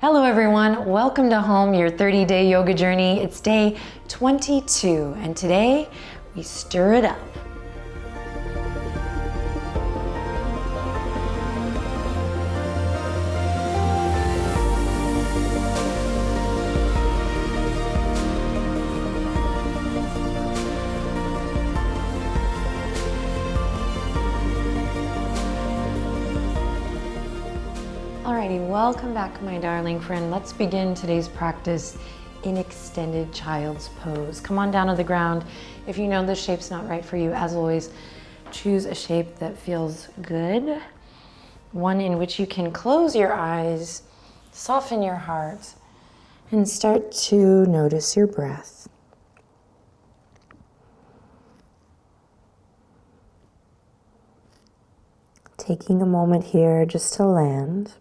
Hello everyone, welcome to Home, your 30-day yoga journey. It's day 22 and today we stir it up. Alrighty, welcome back my darling friend. Let's begin today's practice in extended child's pose. Come on down to the ground. If you know this shape's not right for you, as always, choose a shape that feels good. One in which you can close your eyes, soften your heart, and start to notice your breath. Taking a moment here just to land.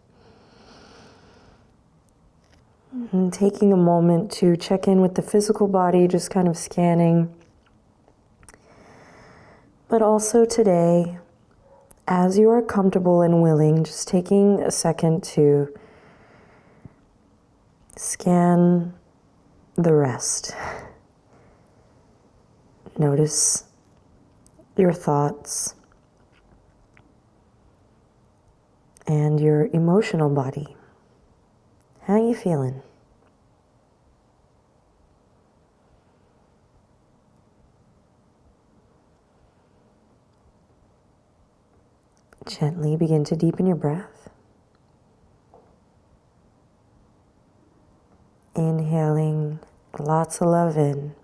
And taking a moment to check in with the physical body, just kind of scanning. But also today, as you are comfortable and willing, just taking a second to scan the rest. Notice your thoughts and your emotional body. How are you feeling? Gently begin to deepen your breath. Inhaling lots of love in.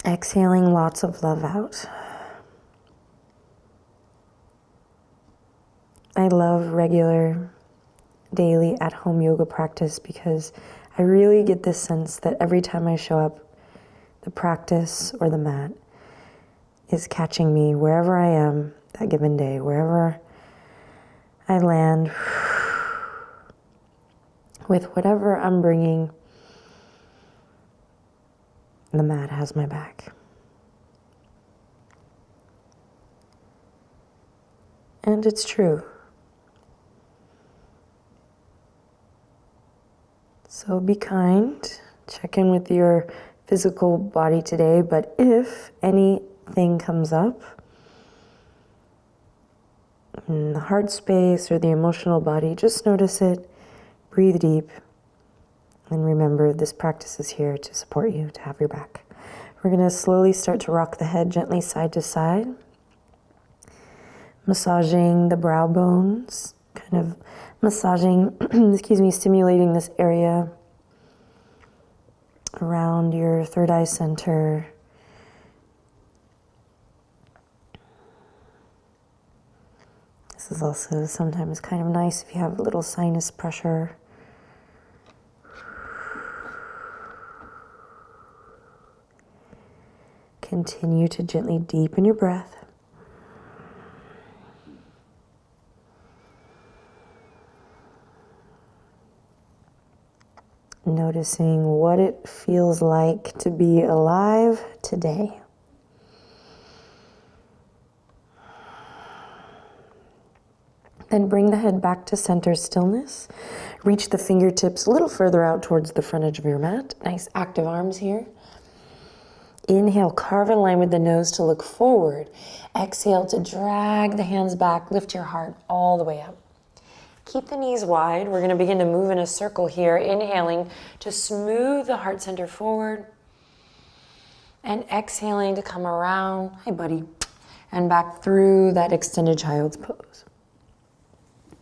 Exhaling lots of love out. I love regular, daily at-home yoga practice because I really get this sense that every time I show up, the practice or the mat is catching me wherever I am that given day, wherever I land, with whatever I'm bringing, the mat has my back. And it's true. So be kind, check in with your physical body today, but if anything comes up in the heart space or the emotional body, just notice it, breathe deep, and remember this practice is here to support you, to have your back. We're going to slowly start to rock the head gently side to side, massaging the brow bones, kind of massaging, stimulating this area around your third eye center. This is also sometimes kind of nice if you have a little sinus pressure. Continue to gently deepen your breath. Noticing what it feels like to be alive today. Then bring the head back to center stillness. Reach the fingertips a little further out towards the front edge of your mat. Nice active arms here. Inhale, carve a line with the nose to look forward. Exhale to drag the hands back, lift your heart all the way up. Keep the knees wide. We're going to begin to move in a circle here. Inhaling to smooth the heart center forward. And exhaling to come around, hi buddy, and back through that extended child's pose.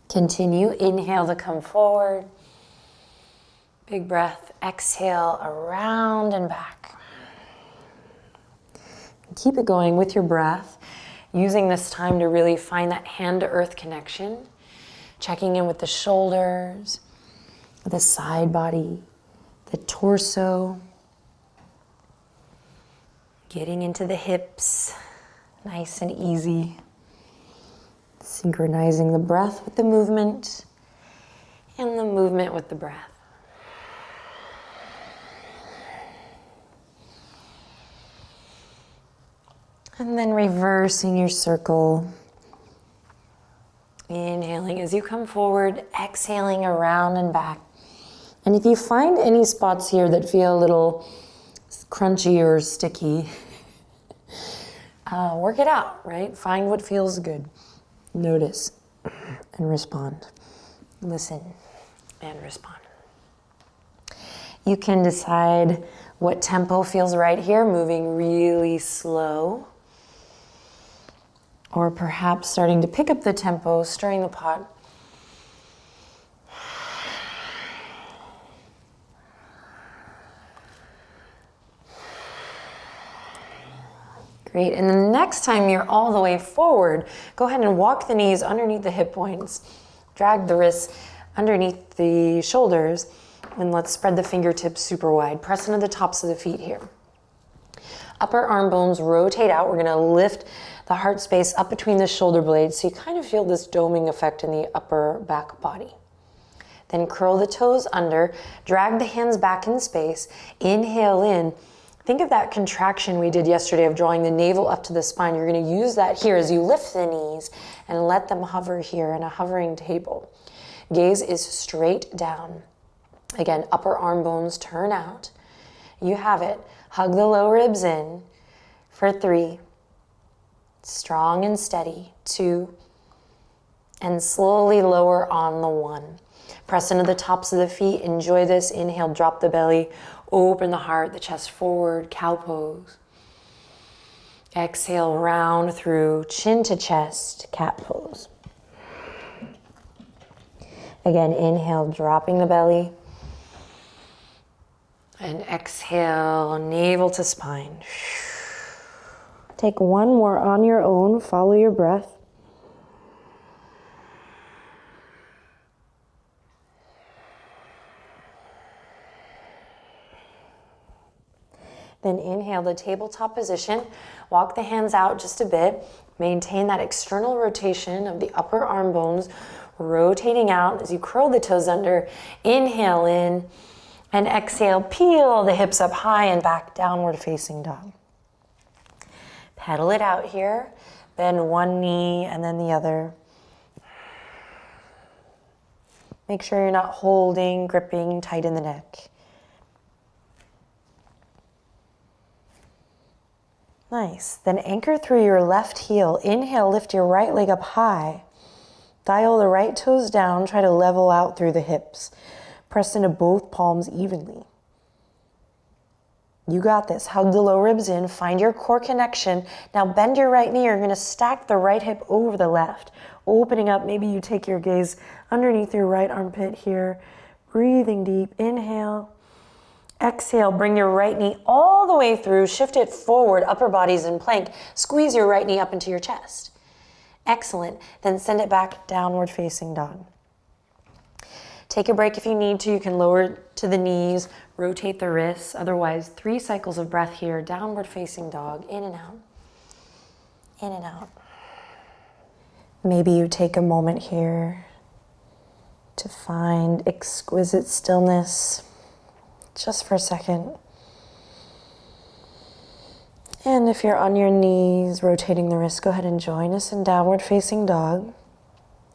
Continue, inhale to come forward. Big breath, exhale around and back. Keep it going with your breath, using this time to really find that hand to earth connection. Checking in with the shoulders, the side body, the torso. Getting into the hips, nice and easy. Synchronizing the breath with the movement and the movement with the breath. And then reversing your circle Inhaling as you come forward, exhaling around and back. And if you find any spots here that feel a little crunchy or sticky, work it out, right? Find what feels good. Notice and respond. Listen and respond. You can decide what tempo feels right here, moving really slow. Or perhaps starting to pick up the tempo, stirring the pot. Great, and then the next time you're all the way forward, go ahead and walk the knees underneath the hip points. Drag the wrists underneath the shoulders, and let's spread the fingertips super wide. Press into the tops of the feet here. Upper arm bones rotate out. We're gonna lift the heart space up between the shoulder blades so you kind of feel this doming effect in the upper back body. Then curl the toes under, drag the hands back in space, inhale in. Think of that contraction we did yesterday of drawing the navel up to the spine. You're gonna use that here as you lift the knees and let them hover here in a hovering table. Gaze is straight down. Again, upper arm bones turn out. You have it. Hug the low ribs in for 3. Strong and steady, 2. And slowly lower on the 1. Press into the tops of the feet. Enjoy this. Inhale, drop the belly. Open the heart, the chest forward, cow pose. Exhale, round through, chin to chest, cat pose. Again, inhale, dropping the belly. And exhale, navel to spine. Take one more on your own, follow your breath. Then inhale the tabletop position. Walk the hands out just a bit. Maintain that external rotation of the upper arm bones, rotating out as you curl the toes under. Inhale in and exhale, peel the hips up high and back, downward facing dog. Pedal it out here. Bend one knee and then the other. Make sure you're not holding, gripping tight in the neck. Nice. Then anchor through your left heel. Inhale, lift your right leg up high. Dial the right toes down. Try to level out through the hips. Press into both palms evenly. You got this. Hug the low ribs in. Find your core connection. Now bend your right knee. You're going to stack the right hip over the left. Opening up. Maybe you take your gaze underneath your right armpit here. Breathing deep. Inhale. Exhale, bring your right knee all the way through, shift it forward, upper body's in plank. Squeeze your right knee up into your chest. Excellent. Then send it back, downward facing dog. Take a break if you need to. You can lower it to the knees, rotate the wrists. Otherwise, 3 cycles of breath here, downward facing dog, in and out. In and out. Maybe you take a moment here to find exquisite stillness. Just for a second. And if you're on your knees, rotating the wrists, go ahead and join us in downward facing dog.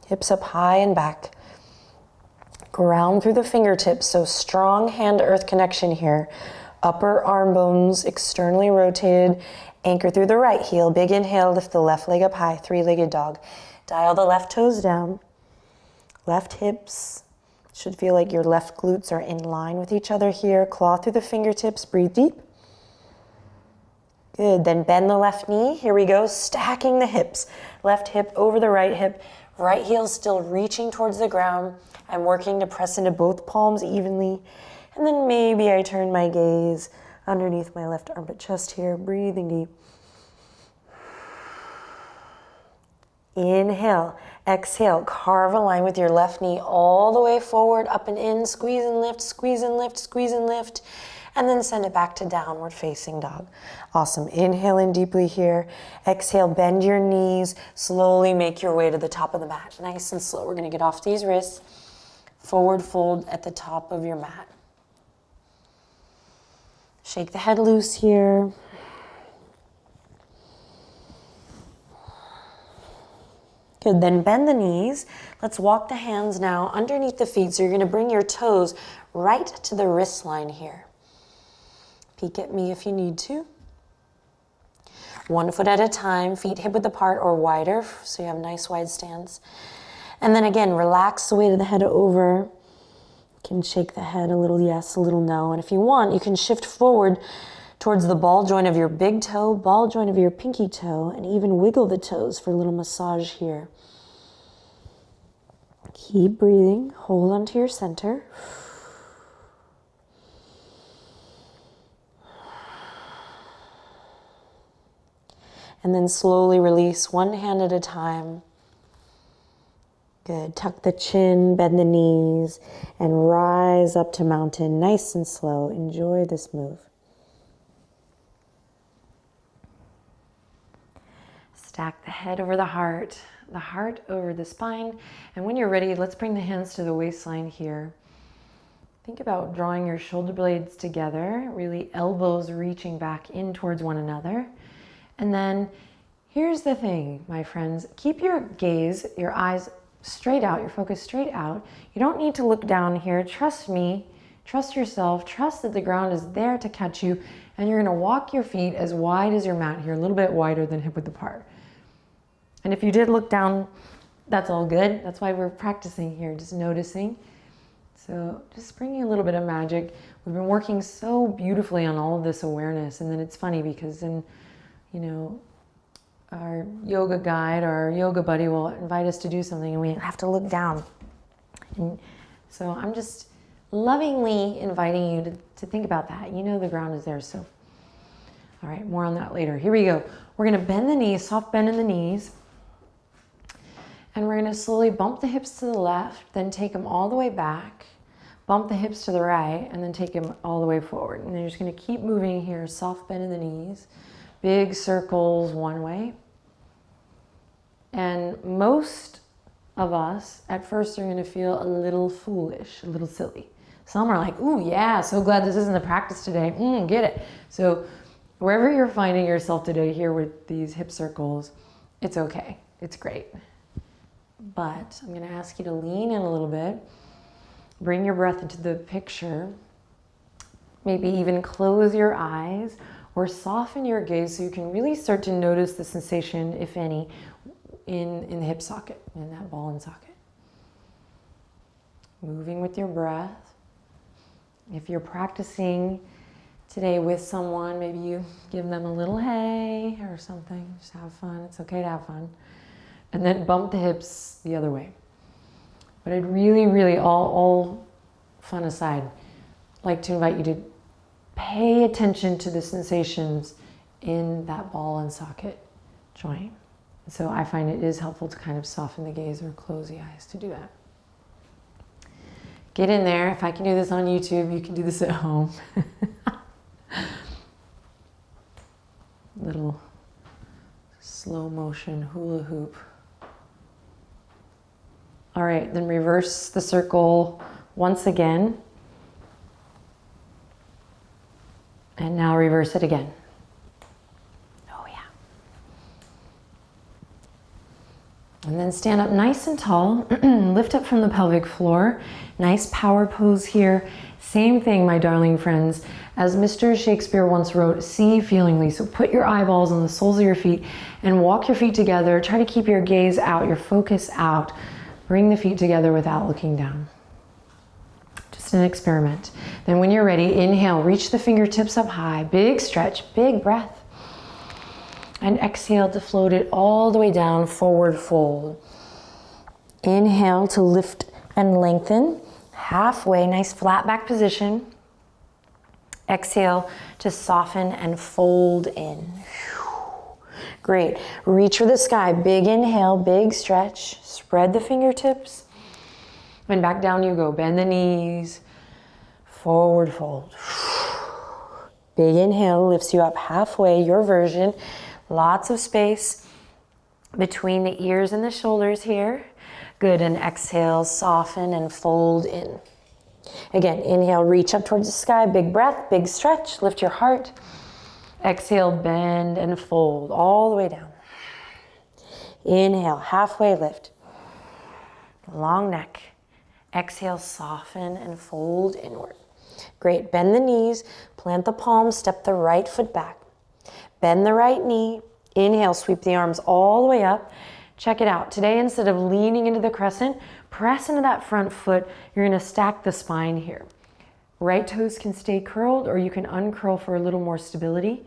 Hips up high and back. Ground through the fingertips, so strong hand-earth connection here. Upper arm bones externally rotated. Anchor through the right heel. Big inhale, lift the left leg up high, 3-legged dog. Dial the left toes down. Left hips should feel like your left glutes are in line with each other here. Claw through the fingertips, breathe deep. Good, then bend the left knee. Here we go, stacking the hips. Left hip over the right hip. Right heel still reaching towards the ground. I'm working to press into both palms evenly. And then maybe I turn my gaze underneath my left armpit chest here, breathing deep. Inhale, exhale, carve a line with your left knee all the way forward, up and in, squeeze and lift, squeeze and lift, squeeze and lift, and then send it back to downward facing dog. Awesome. Inhale in deeply here. Exhale, bend your knees, slowly make your way to the top of the mat. Nice and slow. We're gonna get off these wrists. Forward fold at the top of your mat. Shake the head loose here. Good, then bend the knees. Let's walk the hands now underneath the feet. So you're gonna bring your toes right to the wrist line here. Peek at me if you need to. 1 foot at a time, feet hip width apart or wider, so you have a nice wide stance. And then again, relax the weight of the head over. You can shake the head a little yes, a little no. And if you want, you can shift forward towards the ball joint of your big toe, ball joint of your pinky toe, and even wiggle the toes for a little massage here. Keep breathing, hold on to your center. And then slowly release one hand at a time. Good, tuck the chin, bend the knees, and rise up to mountain, nice and slow. Enjoy this move. Stack the head over the heart over the spine. And when you're ready, let's bring the hands to the waistline here. Think about drawing your shoulder blades together, really elbows reaching back in towards one another. And then here's the thing, my friends, keep your gaze, your eyes straight out, your focus straight out. You don't need to look down here. Trust me, trust yourself, trust that the ground is there to catch you, and you're gonna walk your feet as wide as your mat here, a little bit wider than hip width apart. And if you did look down, that's all good. That's why we're practicing here, just noticing. So just bringing a little bit of magic. We've been working so beautifully on all of this awareness, and then it's funny because in, you know, our yoga guide or our yoga buddy will invite us to do something and we have to look down. And so I'm just lovingly inviting you to think about that. You know the ground is there, so. All right, more on that later. Here we go. We're gonna bend the knees, soft bend in the knees. And we're gonna slowly bump the hips to the left, then take them all the way back, bump the hips to the right, and then take them all the way forward. And then you're just gonna keep moving here, soft bend in the knees, big circles one way. And most of us, at first, are gonna feel a little foolish, a little silly. Some are like, ooh, yeah, so glad this isn't the practice today. Get it. So wherever you're finding yourself today here with these hip circles, it's okay, it's great. But I'm gonna ask you to lean in a little bit, bring your breath into the picture, maybe even close your eyes or soften your gaze so you can really start to notice the sensation, if any, in the hip socket, in that ball and socket. Moving with your breath. If you're practicing today with someone, maybe you give them a little hey or something, just have fun. It's okay to have fun. And then bump the hips the other way. But I'd really, all fun aside, like to invite you to pay attention to the sensations in that ball and socket joint. So I find it is helpful to kind of soften the gaze or close the eyes to do that. Get in there. If I can do this on YouTube, you can do this at home. Little slow motion hula hoop. All right, then reverse the circle once again. And now reverse it again. Oh yeah. And then stand up nice and tall. Lift up from the pelvic floor. Nice power pose here. Same thing, my darling friends. As Mr. Shakespeare once wrote, see feelingly. So put your eyeballs on the soles of your feet and walk your feet together. Try to keep your gaze out, your focus out. Bring the feet together without looking down. Just an experiment. Then when you're ready, inhale, reach the fingertips up high. Big stretch, big breath. And exhale to float it all the way down, forward fold. Inhale to lift and lengthen. Halfway, nice flat back position. Exhale to soften and fold in. Great. Reach for the sky. Big inhale, big stretch. Spread the fingertips. And back down you go. Bend the knees. Forward fold. Big inhale lifts you up halfway, your version. Lots of space between the ears and the shoulders here. Good, and exhale, soften and fold in. Again, inhale, reach up towards the sky, big breath, big stretch, lift your heart. Exhale, bend and fold all the way down. Inhale, halfway lift. Long neck. Exhale, soften and fold inward. Great, bend the knees, plant the palms, step the right foot back. Bend the right knee. Inhale, sweep the arms all the way up. Check it out. Today, instead of leaning into the crescent, press into that front foot. You're gonna stack the spine here. Right toes can stay curled or you can uncurl for a little more stability.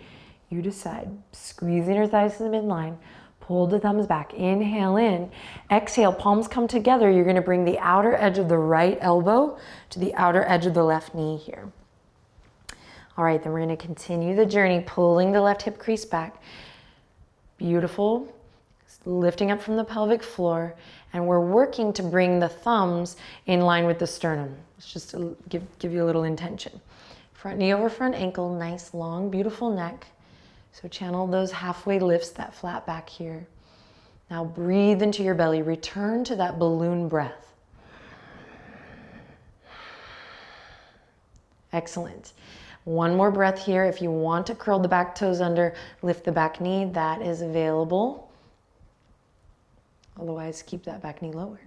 You decide. Squeeze inner thighs to the midline. Pull the thumbs back. Inhale in. Exhale, palms come together. You're gonna bring the outer edge of the right elbow to the outer edge of the left knee here. All right, then we're gonna continue the journey, pulling the left hip crease back. Beautiful. Lifting up from the pelvic floor, and we're working to bring the thumbs in line with the sternum. It's just to give you a little intention. Front knee over front ankle, nice long beautiful neck. So channel those halfway lifts, that flat back here. Now breathe into your belly, return to that balloon breath. Excellent. One more breath here. If you want to curl the back toes under, lift the back knee, that is available. Otherwise, keep that back knee lowered.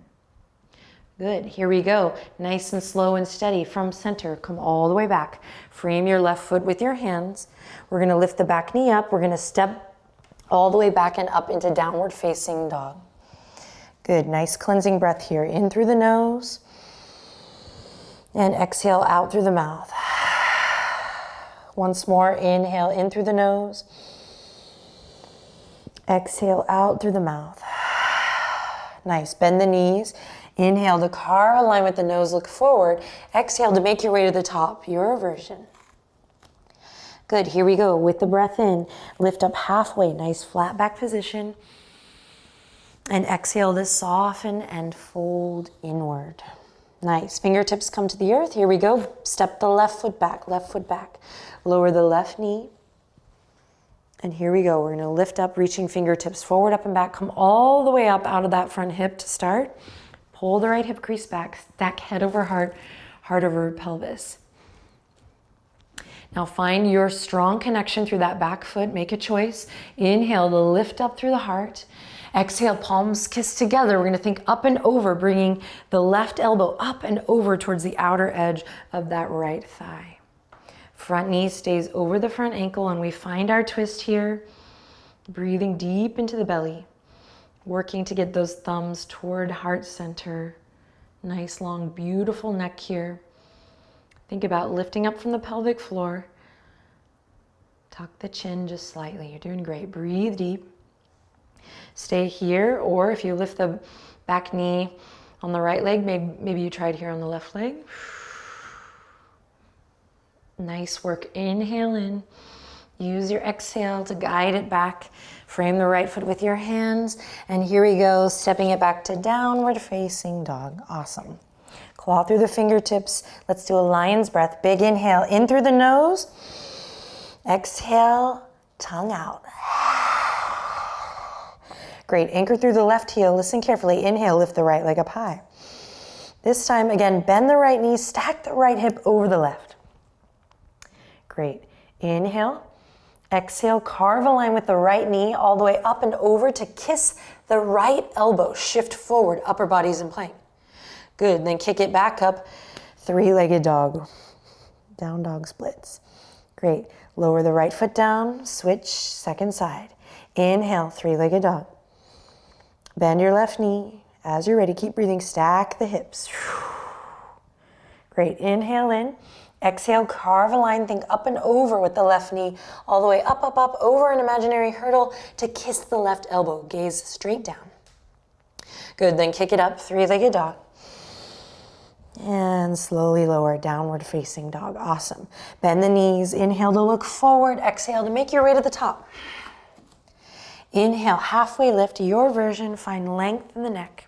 Good, here we go. Nice and slow and steady from center. Come all the way back. Frame your left foot with your hands. We're gonna lift the back knee up. We're gonna step all the way back and up into downward facing dog. Good, nice cleansing breath here. In through the nose and exhale out through the mouth. Once more, inhale in through the nose. Exhale out through the mouth. Nice, bend the knees. Inhale to carve a line with the nose, look forward. Exhale to make your way to the top, your version. Good, here we go. With the breath in, lift up halfway, nice flat back position. And exhale to soften and fold inward. Nice, fingertips come to the earth. Here we go. Step the left foot back, left foot back. Lower the left knee. And here we go. We're gonna lift up, reaching fingertips forward, up and back. Come all the way up out of that front hip to start. Pull the right hip crease back, stack head over heart, heart over pelvis. Now find your strong connection through that back foot. Make a choice. Inhale to lift up through the heart. Exhale, palms kiss together. We're gonna think up and over, bringing the left elbow up and over towards the outer edge of that right thigh. Front knee stays over the front ankle and we find our twist here. Breathing deep into the belly. Working to get those thumbs toward heart center. Nice, long, beautiful neck here. Think about lifting up from the pelvic floor. Tuck the chin just slightly. You're doing great. Breathe deep. Stay here, or if you lift the back knee on the right leg, maybe you try it here on the left leg. Nice work. Inhale in. Use your exhale to guide it back. Frame the right foot with your hands. And here we go, stepping it back to downward facing dog. Awesome. Claw through the fingertips. Let's do a lion's breath. Big inhale in through the nose. Exhale, tongue out. Great. Anchor through the left heel. Listen carefully. Inhale, lift the right leg up high. This time, again, bend the right knee, stack the right hip over the left. Great. Inhale. Exhale, carve a line with the right knee all the way up and over to kiss the right elbow. Shift forward, upper body's in plank. Good, then kick it back up, three-legged dog. Down dog splits. Great, lower the right foot down, switch, second side. Inhale, three-legged dog. Bend your left knee. As you're ready, keep breathing, stack the hips. Great, inhale in. Exhale, carve a line, think up and over with the left knee, all the way up, up, up, over an imaginary hurdle to kiss the left elbow. Gaze straight down. Good, then kick it up, three-legged dog. And slowly lower, downward facing dog. Awesome. Bend the knees, inhale to look forward, exhale to make your way to the top. Inhale, halfway lift, your version, find length in the neck.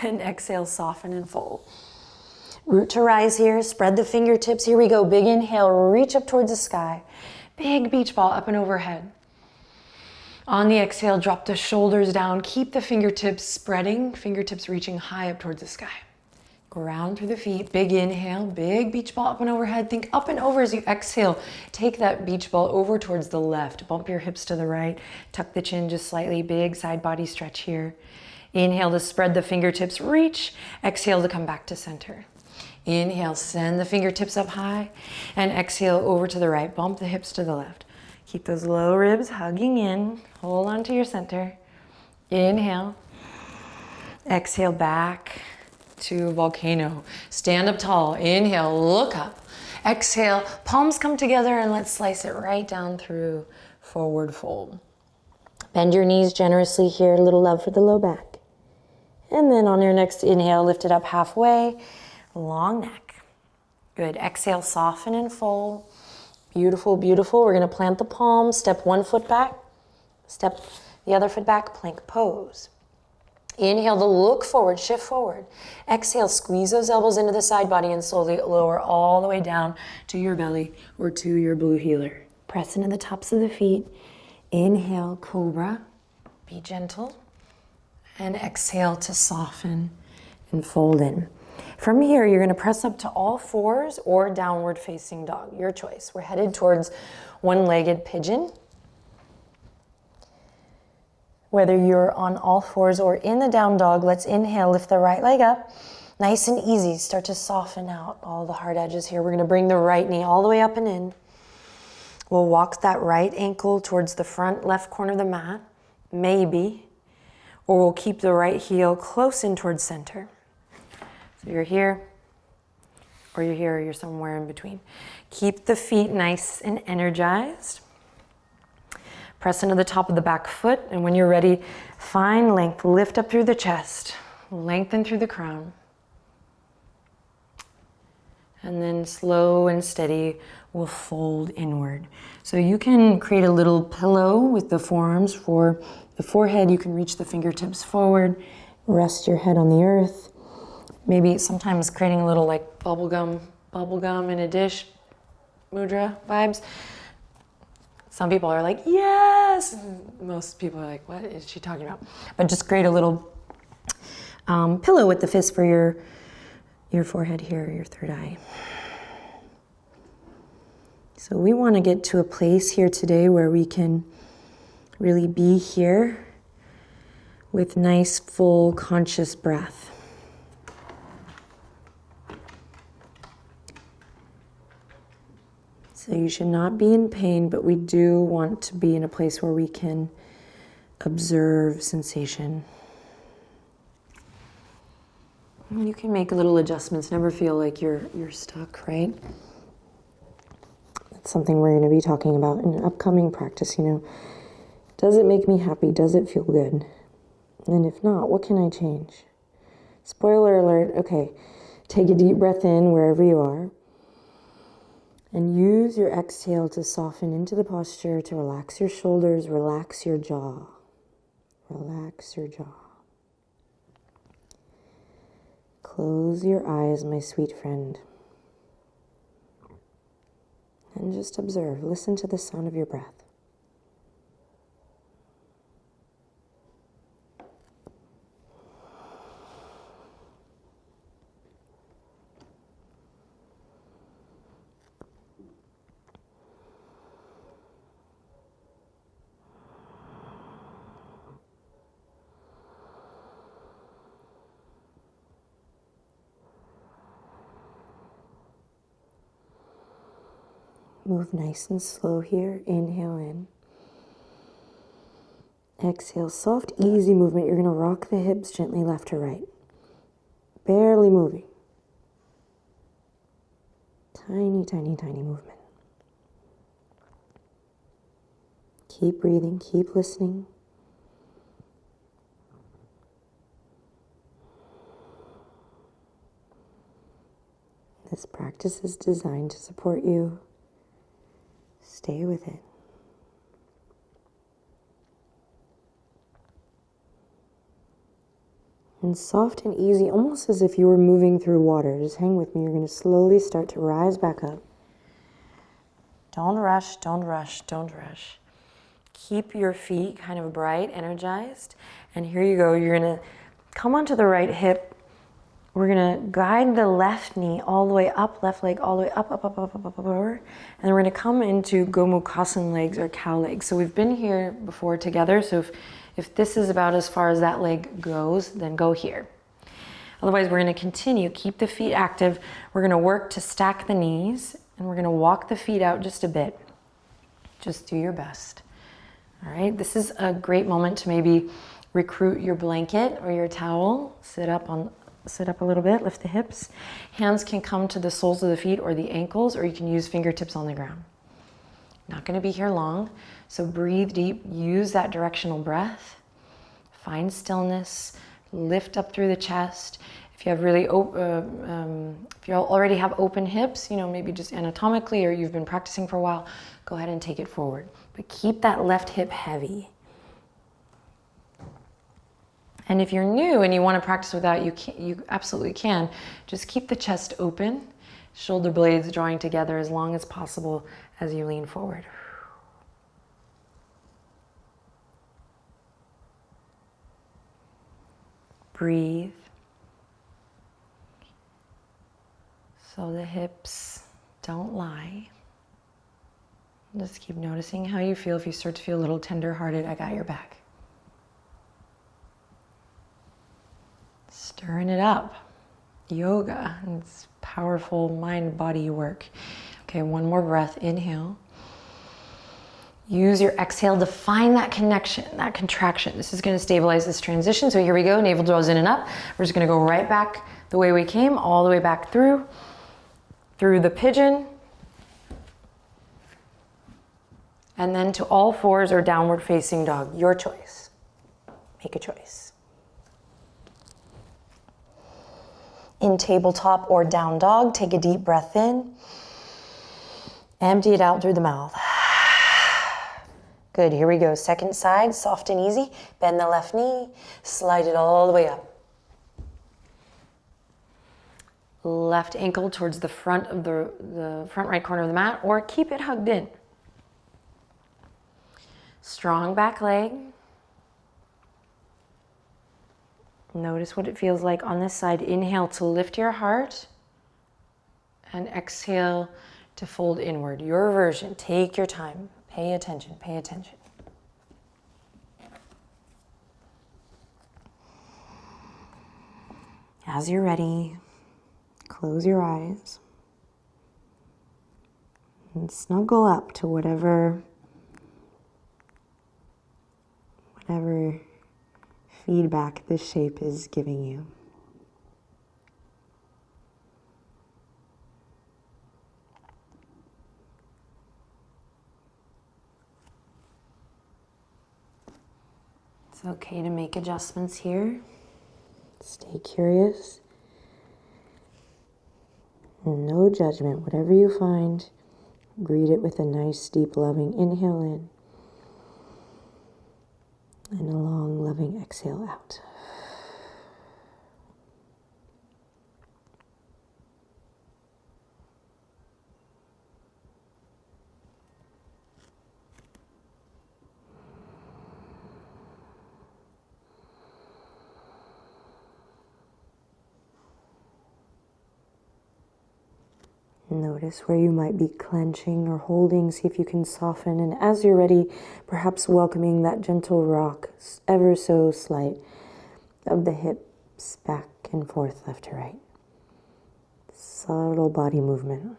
And exhale, soften and fold. Root to rise here, spread the fingertips. Here we go, big inhale, reach up towards the sky. Big beach ball up and overhead. On the exhale, drop the shoulders down. Keep the fingertips spreading, fingertips reaching high up towards the sky. Ground through the feet. Big inhale, big beach ball up and overhead. Think up and over as you exhale. Take that beach ball over towards the left. Bump your hips to the right. Tuck the chin just slightly. Big side body stretch here. Inhale to spread the fingertips, reach. Exhale to come back to center. Inhale, send the fingertips up high. And exhale over to the right. Bump the hips to the left. Keep those low ribs hugging in. Hold on to your center. Inhale. Exhale back to volcano. Stand up tall. Inhale, look up. Exhale, palms come together and let's slice it right down through forward fold. Bend your knees generously here. A little love for the low back. And then on your next inhale, lift it up halfway. Long neck. Good. Exhale, soften and fold. Beautiful, beautiful. We're going to plant the palms. Step one foot back. Step the other foot back. Plank pose. Inhale to look forward, shift forward. Exhale, squeeze those elbows into the side body and slowly lower all the way down to your belly or to your blue healer. Press into the tops of the feet. Inhale, cobra. Be gentle. And exhale to soften and fold in. From here, you're going to press up to all fours or downward facing dog. Your choice. We're headed towards one-legged pigeon. Whether you're on all fours or in the down dog, let's inhale, lift the right leg up. Nice and easy. Start to soften out all the hard edges here. We're going to bring the right knee all the way up and in. We'll walk that right ankle towards the front left corner of the mat, maybe. Or we'll keep the right heel close in towards center. So you're here, or you're here, or you're somewhere in between. Keep the feet nice and energized. Press into the top of the back foot, and when you're ready, find length. Lift up through the chest, lengthen through the crown. And then slow and steady, we'll fold inward. So you can create a little pillow with the forearms for the forehead. You can reach the fingertips forward, rest your head on the earth. Maybe sometimes creating a little like bubblegum in a dish mudra vibes. Some people are like, yes! Most people are like, what is she talking about? But just create a little pillow with the fist for your forehead here, your third eye. So we want to get to a place here today where we can really be here with nice, full, conscious breath. So you should not be in pain, but we do want to be in a place where we can observe sensation. And you can make little adjustments, never feel like you're stuck, right? That's something we're going to be talking about in an upcoming practice, Does it make me happy? Does it feel good? And if not, what can I change? Spoiler alert, okay. Take a deep breath in wherever you are. And use your exhale to soften into the posture, to relax your shoulders, relax your jaw. Relax your jaw. Close your eyes, my sweet friend. And just observe, listen to the sound of your breath. Move nice and slow here. Inhale in. Exhale, soft, easy movement. You're going to rock the hips gently left to right. Barely moving. Tiny, tiny, tiny movement. Keep breathing, keep listening. This practice is designed to support you. Stay with it. And soft and easy, almost as if you were moving through water. Just hang with me. You're going to slowly start to rise back up. Don't rush, don't rush, don't rush. Keep your feet kind of bright, energized. And here you go. You're going to come onto the right hip We're gonna guide the left knee all the way up, left leg all the way up, up, up, up, up, up, over. And then we're gonna come into Gomukhasana legs or cow legs. So we've been here before together. So if this is about as far as that leg goes, then go here. Otherwise, we're gonna continue, keep the feet active. We're gonna work to stack the knees and we're gonna walk the feet out just a bit. Just do your best. All right, this is a great moment to maybe recruit your blanket or your towel. Sit up a little bit, lift the hips. Hands can come to the soles of the feet or the ankles, or you can use fingertips on the ground. Not gonna be here long, so breathe deep, use that directional breath. Find stillness, lift up through the chest. If you have really, if you already have open hips, maybe just anatomically, or you've been practicing for a while, go ahead and take it forward. But keep that left hip heavy. And if you're new and you want to practice without, you absolutely can. Just keep the chest open, shoulder blades drawing together as long as possible as you lean forward. Breathe. So the hips don't lie. Just keep noticing how you feel. If you start to feel a little tender-hearted, I got your back. Stirring it up. Yoga. It's powerful mind-body work. Okay, one more breath. Inhale. Use your exhale to find that connection, that contraction. This is going to stabilize this transition. So here we go. Navel draws in and up. We're just going to go right back the way we came, all the way back through the pigeon. And then to all fours or downward facing dog. Your choice. Make a choice. In tabletop or down dog, take a deep breath in. Empty it out through the mouth. Good, here we go. Second side, soft and easy. Bend the left knee, slide it all the way up. Left ankle towards the front of the front right corner of the mat, or keep it hugged in. Strong back leg. Notice what it feels like on this side. Inhale to lift your heart and exhale to fold inward. Your version. Take your time. Pay attention. Pay attention. As you're ready, close your eyes and snuggle up to whatever feedback this shape is giving you. It's okay to make adjustments here. Stay curious. No judgment. Whatever you find, greet it with a nice, deep, loving inhale in. And a long, loving exhale out. Notice where you might be clenching or holding. See if you can soften. And as you're ready, perhaps welcoming that gentle rock, ever so slight, of the hips back and forth, left to right. Subtle body movement.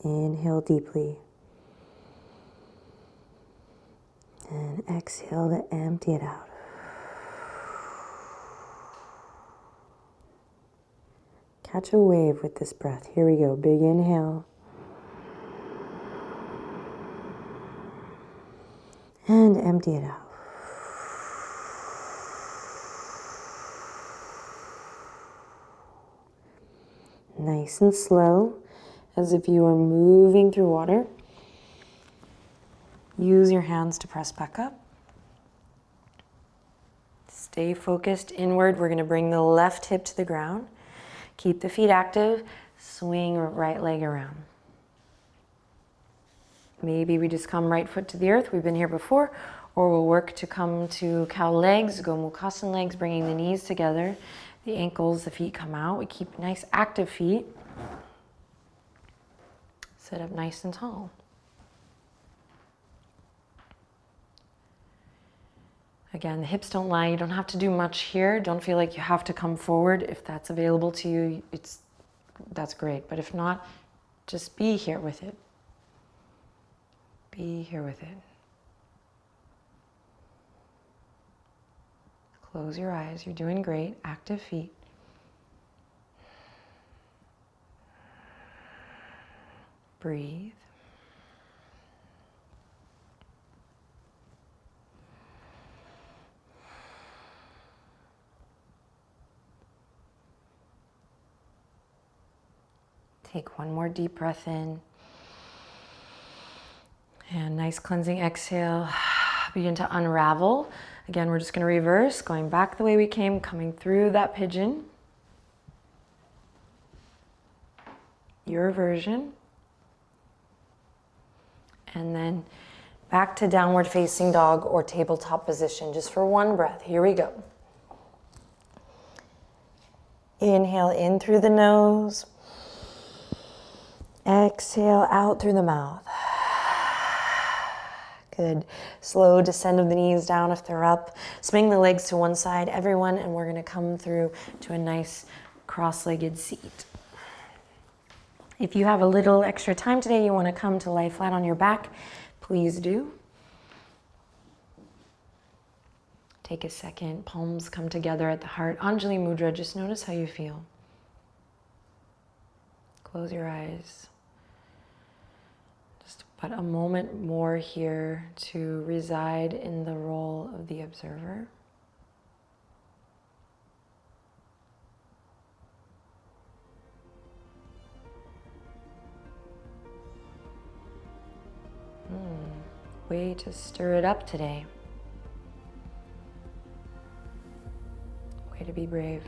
Inhale deeply. And exhale to empty it out. Catch a wave with this breath. Here we go. Big inhale. And empty it out. Nice and slow, as if you are moving through water. Use your hands to press back up. Stay focused inward. We're going to bring the left hip to the ground. Keep the feet active. Swing right leg around. Maybe we just come right foot to the earth. We've been here before. Or we'll work to come to cow legs, Gomukhasana legs, bringing the knees together. The ankles, the feet come out. We keep nice active feet. Sit up nice and tall. Again, the hips don't lie. You don't have to do much here. Don't feel like you have to come forward. If that's available to you, that's great. But if not, just be here with it. Be here with it. Close your eyes. You're doing great. Active feet. Breathe. Take one more deep breath in. And nice cleansing exhale. Begin to unravel. Again, we're just going to reverse, going back the way we came, coming through that pigeon. Your version. And then back to downward facing dog or tabletop position, just for one breath. Here we go. Inhale in through the nose. Exhale out through the mouth. Good. Slow descend of the knees down if they're up. Swing the legs to one side, everyone, and we're going to come through to a nice cross-legged seat. If you have a little extra time today, you want to come to lie flat on your back, please do. Take a second. Palms come together at the heart. Anjali Mudra, just notice how you feel. Close your eyes. Just about a moment more here to reside in the role of the observer. Way to stir it up today. Way to be brave.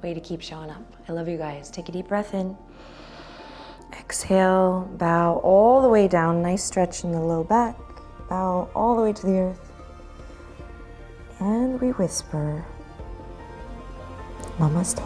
Way to keep showing up. I love you guys. Take a deep breath in. Exhale, bow all the way down. Nice stretch in the low back. Bow all the way to the earth. And we whisper, Namaste.